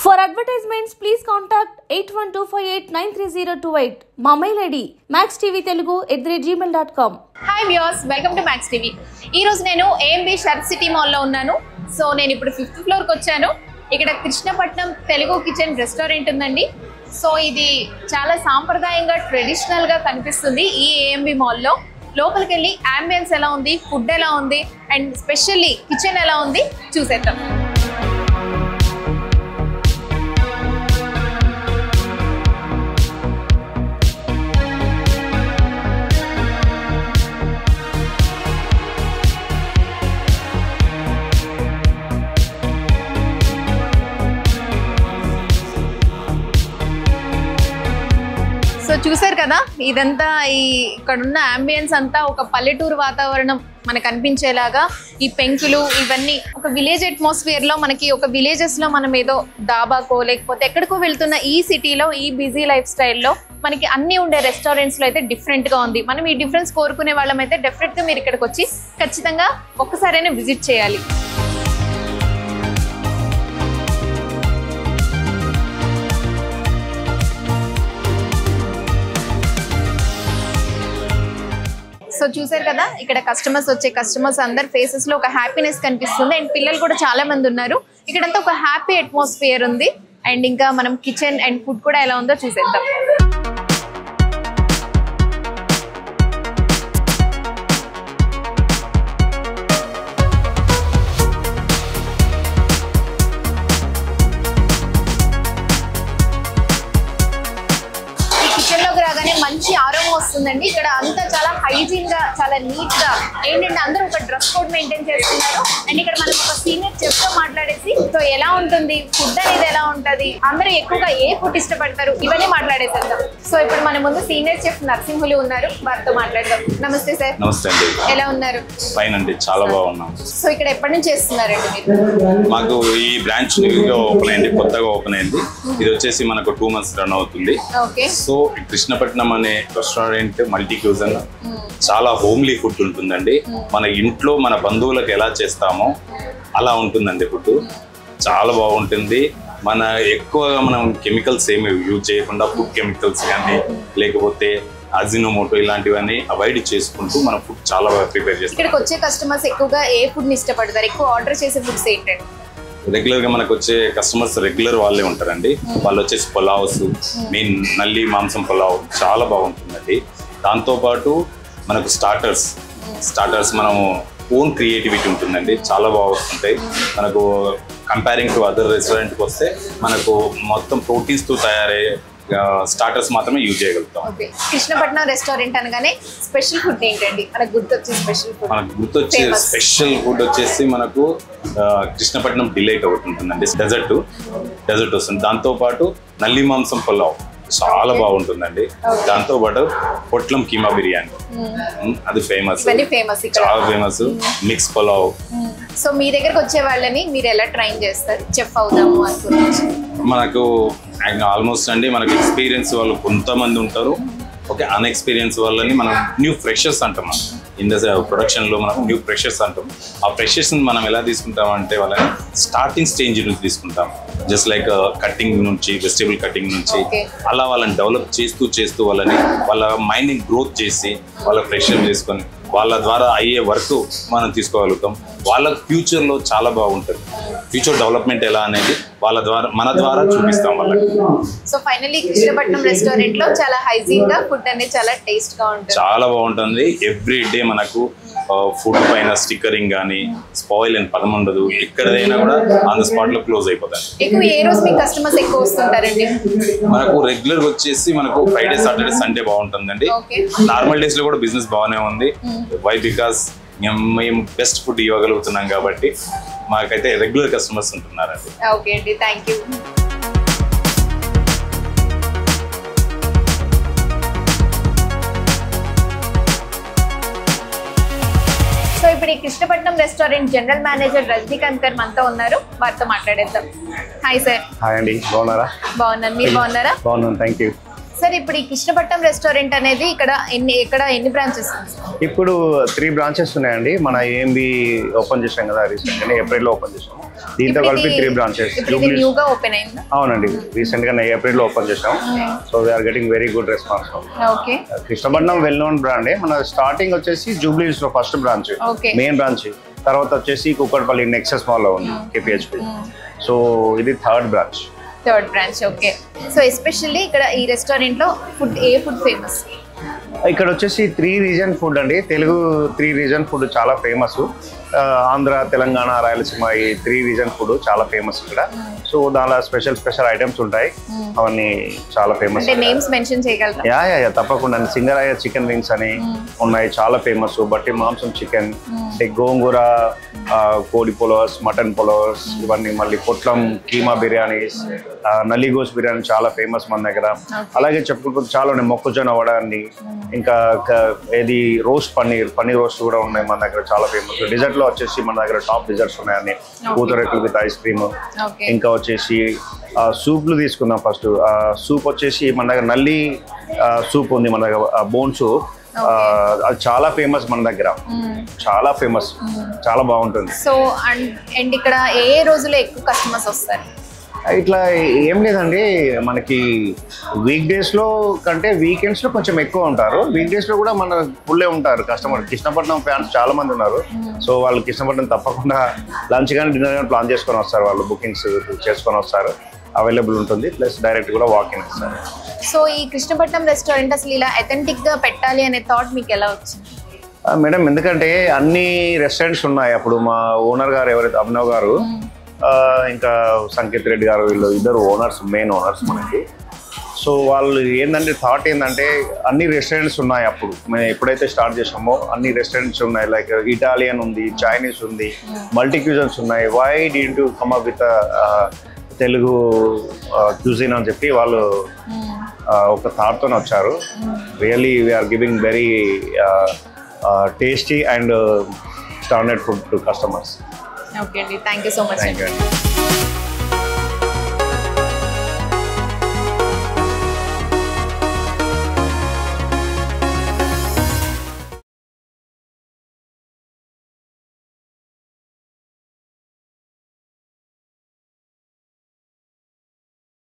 For advertisements, please contact 8125893028. మా mail ID maxtvtelugu@gmail.com. Hi viewers, welcome to max TV. ఈ రోజు నేను AMB shirt city మాల్లో ఉన్నాను. సో నేను ఇప్పుడు 5th ఫ్లోర్కి వచ్చాను. ఇక్కడ కృష్ణపట్నం తెలుగు కిచెన్ రెస్టారెంట్ ఉందండి. సో ఇది చాలా సాంప్రదాయంగా ట్రెడిషనల్గా కనిపిస్తుంది ఈ AMB మాల్లో. లోపలికి వెళ్ళి అంబియన్స్ ఎలా ఉంది, ఫుడ్ ఎలా ఉంది అండ్ స్పెషల్లీ కిచెన్ ఎలా ఉంది చూసేద్దాం. సో చూసారు కదా, ఇదంతా ఇక్కడ ఉన్న అంబియన్స్ అంతా ఒక పల్లెటూరు వాతావరణం మనకు అనిపించేలాగా ఈ పెంకులు ఇవన్నీ ఒక విలేజ్ అట్మాస్ఫియర్ లో మనకి ఒక విలేజెస్ లో మనం ఏదో డాబాకో లేకపోతే ఎక్కడికో వెళ్తున్న ఈ సిటీలో ఈ బిజీ లైఫ్ స్టైల్లో మనకి అన్ని ఉండే రెస్టారెంట్స్ లో అయితే డిఫరెంట్ గా ఉంది. మనం ఈ డిఫరెన్స్ కోరుకునే వాళ్ళం అయితే డెఫినెట్ గా మీరు ఇక్కడికి వచ్చి ఖచ్చితంగా ఒక్కసారైనా విజిట్ చేయాలి. సో చూసారు కదా, ఇక్కడ కస్టమర్స్ అందరు ఫేసెస్ లో ఒక హ్యాపీనెస్ కనిపిస్తుంది అండ్ పిల్లలు కూడా చాలా మంది ఉన్నారు. ఇక్కడంతా ఒక హ్యాపీ అట్మాస్ఫియర్ ఉంది అండ్ ఇంకా మనం కిచెన్ అండ్ ఫుడ్ కూడా ఎలా ఉందో చూసేద్దాం. మంచి ఆరోమా వస్తుందండి. ఇక్కడ అంతా చాలా హైజీన్ గా చాలా నీట్ గా ఏంటంటే అందరూ ఒక డ్రెస్ కోడ్ మెయింటైన్ చేస్తున్నారు. అండ్ ఇక్కడ మనం ఒక సీనియర్ చెఫ్ తో మాట్లాడేసి సో ఎలా ఉంటుంది ఫుడ్ అనేది ఎలా ఉంటది, అందరూ ఎక్కువగా ఏ ఫుడ్ ఇష్టపడతారు ఇవన్నీ మాట్లాడేసేద్దాం. సో ఇప్పుడు మన ముందు సీనియర్ చెఫ్ నరసింహులు ఉన్నారు, వారితో మాట్లాడదాం. నమస్తే సార్. నమస్తే అండి. ఎలా ఉన్నారు? ఫైన్ అండి, చాలా బాగున్నాం. సో ఇక్కడ ఎప్పటి నుంచి చేస్తున్నారండి మీరు? మాకు ఈ బ్రాంచ్ ఓపెన్ అయింది, కొత్తగా ఓపెన్ అయింది. ఇది వచ్చేసి మనకు 2 months రన్ అవుతుంది. ఓకే. సో కృష్ణపట్నం అనే రెస్టారెంట్ మల్టీ క్యూజన్ చాలా హోమ్లీ ఫుడ్ ఉంటుందండి. మన ఇంట్లో మన బంధువులకు ఎలా చేస్తామో అలా ఉంటుందండి ఫుడ్. చాలా బాగుంటుంది. మన ఎక్కువగా మనం కెమికల్స్ ఏమి యూజ్ చేయకుండా ఫుడ్ కెమికల్స్ కానీ లేకపోతే అజినోమోటో ఇలాంటివన్నీ అవాయిడ్ చేసుకుంటూ మన ఫుడ్ చాలా బాగా ప్రిపేర్ చేస్తాం. ఇక్కడికి వచ్చే కస్టమర్స్ ఎక్కువగా ఏ ఫుడ్ ని ఇష్టపడతారు? ఎక్కువ ఆర్డర్ చేసే ఫుడ్స్ ఏంటండి? రెగ్యులర్ గా మనకు వచ్చే కస్టమర్స్ రెగ్యులర్ వాళ్ళే ఉంటారండి. వాళ్ళు వచ్చేసి పులావ్స్, మెయిన్ నల్లి మాంసం పులావ్ చాలా బాగుంటుందండి. దాంతోపాటు మనకు స్టార్టర్స్ మనము ఓన్ క్రియేటివిటీ ఉంటుందండి, చాలా బాగా వస్తుంటాయి. మనకు కంపేరింగ్ టు అదర్ రెస్టారెంట్కి వస్తే మనకు మొత్తం ప్రోటీన్స్తో తయారయ్యే స్టార్టర్స్ మాత్రమే యూజ్ చేయగలుగుతాం. కృష్ణపట్నం రెస్టారెంట్ అనగానే స్పెషల్ ఫుడ్ ఏంటండి? మనకు గుర్తొచ్చే స్పెషల్ ఫుడ్ వచ్చేసి మనకు కృష్ణపట్నం డిలైట్ ఒకటి ఉంటుందండి. డెజర్ట్ వస్తుంది. దాంతోపాటు నల్లి మాంసం పులావ్ చాలా బాగుంటుందండి. దాంతోపాటు పొట్లం కీమా బిర్యానీ, అది ఫేమస్, చాలా ఫేమస్. మిక్స్ పులావ్. సో మీ దగ్గరకు వచ్చే వాళ్ళని మీరు ఎలా ట్రైన్ చేస్తారు చెఫ్ అవుదాము అనుకుంటున్నారు? మనకు ఆల్మోస్ట్ అండి మనకు ఎక్స్పీరియన్స్ వాళ్ళు కొంతమంది ఉంటారు. ఓకే, అన్ఎక్స్పీరియన్స్ వాళ్ళని మనం న్యూ ఫ్రెషర్స్ అంటాం. మనం ఇన్ ద ప్రొడక్షన్లో మనం న్యూ ఫ్రెషర్స్ అంటాం. ఆ ఫ్రెషర్స్ని మనం ఎలా తీసుకుంటాం అంటే వాళ్ళని స్టార్టింగ్ స్టేజ్ నుంచి తీసుకుంటాం. జస్ట్ లైక్ కటింగ్ నుంచి, వెజిటేబుల్ కటింగ్ నుంచి అలా వాళ్ళని డెవలప్ చేస్తూ వాళ్ళని వాళ్ళ మైండ్ని గ్రోత్ చేసి వాళ్ళ ఫ్రెషర్ చేసుకొని వాళ్ళ ద్వారా అయ్యే వర్క్ మనం తీసుకోగలుగుతాం. వాళ్ళ ఫ్యూచర్లో చాలా బాగుంటుంది. ఫ్యూచర్ డెవలప్మెంట్ ఎలా అనేది మన ద్వారా చూపిస్తాం వాళ్ళకి. సో ఫైనల్లీ కృష్ణపట్నం రెస్టారెంట్ లో చాలా హైజీన్ గా ఫుడ్ అనేది చాలా టేస్ట్ గా ఉంటుంది, చాలా బాగుంటుంది. ఎవ్రీ డే మనకు ఫుడ్ పైన స్టిక్కరింగ్ కానీ స్పాయిల్ అని పదం ఉండదు. ఎక్కడైనా కూడా ఆన్ ద స్పాట్ లో క్లోజ్ అయిపోతాయి. ఎక్కువ ఏ రోజు మీ కస్టమర్స్ ఎక్కువ వస్తుంటారండి? మనకు రెగ్యులర్ వచ్చేసి మనకు ఫ్రైడే, సాటర్డే, సండే బాగుంటుందండి. నార్మల్ డేస్ లో కూడా బిజినెస్ బాగానే ఉంది. వై? బికాస్ మేము బెస్ట్ ఫుడ్ ఇవ్వగలుగుతున్నాం కాబట్టి మాకైతే రెగ్యులర్ కస్టమర్స్ ఉంటున్నారండి. ఓకే అండి, థ్యాంక్ యూ. సో ఇప్పుడు ఈ Krishnapatnam restaurant general manager Rajinikanth గారు మనతో ఉన్నారు, వారితో మాట్లాడేద్దాం. Hi sir. హాయ్ అండి, బాగున్నారా? బాగున్నాను, మీరు బాగున్నారా? బాగున్నాను, థ్యాంక్ యూ. సార్ ఇప్పుడు ఈ కృష్ణపట్నం రెస్టారెంట్ అనేది ఎక్కడ ఎన్ని బ్రాంచెస్? ఇప్పుడు 3 బ్రాంచెస్ ఉన్నాయండి. మన ఏఎంబి ఓపెన్ చేసాం కదా రీసెంట్ గా ఏప్రిల్ లో ఓపెన్ చేసాం. దీంతో కలిపి 3 బ్రాంచెస్ న్యూగా ఓపెన్ అయిందా? అవునండి, రీసెంట్ గా ఏప్రిల్ లో ఓపెన్ చేసాం. So we are getting very good response. Okay, Krishnapatnam well known brand. మన స్టార్టింగ్ వచ్చేసి జూబ్లీస్ లో ఫస్ట్ బ్రాంచ్, మెయిన్ బ్రాంచ్. తర్వాత వచ్చేసి కుక్కట్పల్లి నెక్సస్ మాల్ లో ఉంది కేపీహెచ్పి. సో ఇది third branch. Okay. So especially ఇక్కడ ఈ రెస్టారెంట్ లో ఫుడ్ ఫేమస్? ఇక్కడ వచ్చేసి 3 రీజన్ ఫుడ్ అండి. తెలుగు 3 రీజన్ ఫుడ్ చాలా ఫేమస్. ఆంధ్ర, తెలంగాణ, రాయలసీమ ఈ 3 రీజన్ ఫుడ్ చాలా ఫేమస్ ఇక్కడ. సో దానిలో స్పెషల్ ఐటమ్స్ ఉంటాయి, అవన్నీ చాలా ఫేమస్. నేమ్స్ మెన్షన్ చేయగలరా? యా తప్పకుండా. సింగరాయ చికెన్ వింగ్స్ అని ఉన్నాయి, చాలా ఫేమస్. బట్టి మాంసం చికెన్, గోంగూర కోడి పులావ్స్, మటన్ పులావ్స్, ఇవన్నీ. మళ్ళీ పొట్లం కీమా బిర్యానీస్, నల్లిగోస్ బిర్యానీ చాలా ఫేమస్ మన దగ్గర. అలాగే చెప్పుకుంటూ చాలా ఉన్నాయి, మొక్కజొన్న వడ అని, ఇంకా ఏది రోస్ట్ పన్నీర్ రోస్ట్ కూడా ఉన్నాయి మన దగ్గర, చాలా ఫేమస్. డిజర్ట్ లో వచ్చేసి మన దగ్గర టాప్ డిజర్ట్స్ ఉన్నాయని, పూతరేకులు విత్ ఐస్ క్రీమ్. ఇంకా వచ్చేసి సూప్లు తీసుకుందాం ఫస్ట్. సూప్ వచ్చేసి మన దగ్గర నల్లి సూప్ ఉంది మన దగ్గర, బోన్ సూప్. అది చాలా ఫేమస్ మన దగ్గర, చాలా ఫేమస్, చాలా బాగుంటుంది. సో అండ్ ఇక్కడ ఏ రోజులో ఎక్కువ కస్టమర్స్ వస్తారు? ఇట్లా ఏం లేదండి, మనకి వీక్ డేస్ లో కంటే వీకెండ్స్ లో కొంచెం ఎక్కువ ఉంటారు. వీక్ డేస్ లో కూడా మన ఫుల్లే ఉంటారు కస్టమర్. కృష్ణపట్నం ఫ్యాన్స్ చాలా మంది ఉన్నారు. సో వాళ్ళు కృష్ణపట్నం తప్పకుండా లంచ్ కానీ డిన్నర్ కానీ ప్లాన్ చేసుకొని వస్తారు. వాళ్ళు బుకింగ్స్ చేసుకొని వస్తారు, అవైలబుల్ ఉంటుంది. ప్లస్ డైరెక్ట్ కూడా వాకింగ్ ఇస్తారు. సో ఈ కృష్ణపట్నం రెస్టారెంట్ అసలు ఇలా అథెంటిక్ గా పెట్టాలి అనే థాట్ మీకు ఎలా వచ్చింది? మేడం, ఎందుకంటే అన్ని రెస్టారెంట్స్ ఉన్నాయి. అప్పుడు మా ఓనర్ గారు ఎవరైతే అభినవ్ గారు, ఇంకా సంకేత్ రెడ్డి గారు, వీళ్ళు ఇద్దరు ఓనర్స్, మెయిన్ ఓనర్స్ మనకి. సో వాళ్ళు థాట్ ఏంటంటే అన్ని రెస్టారెంట్స్ ఉన్నాయి. అప్పుడు మేము ఎప్పుడైతే స్టార్ట్ చేసామో అన్ని రెస్టారెంట్స్ ఉన్నాయి. లైక్ ఇటాలియన్ ఉంది, చైనీస్ ఉంది, మల్టీ క్యూజన్స్ ఉన్నాయి. Why did you come up with Telugu cuisine అని చెప్పి వాళ్ళు ఒక థాట్తో వచ్చారు. Really we're giving very tasty and standard food to customers. Okay అండి, thank you so much. Thank you అండి.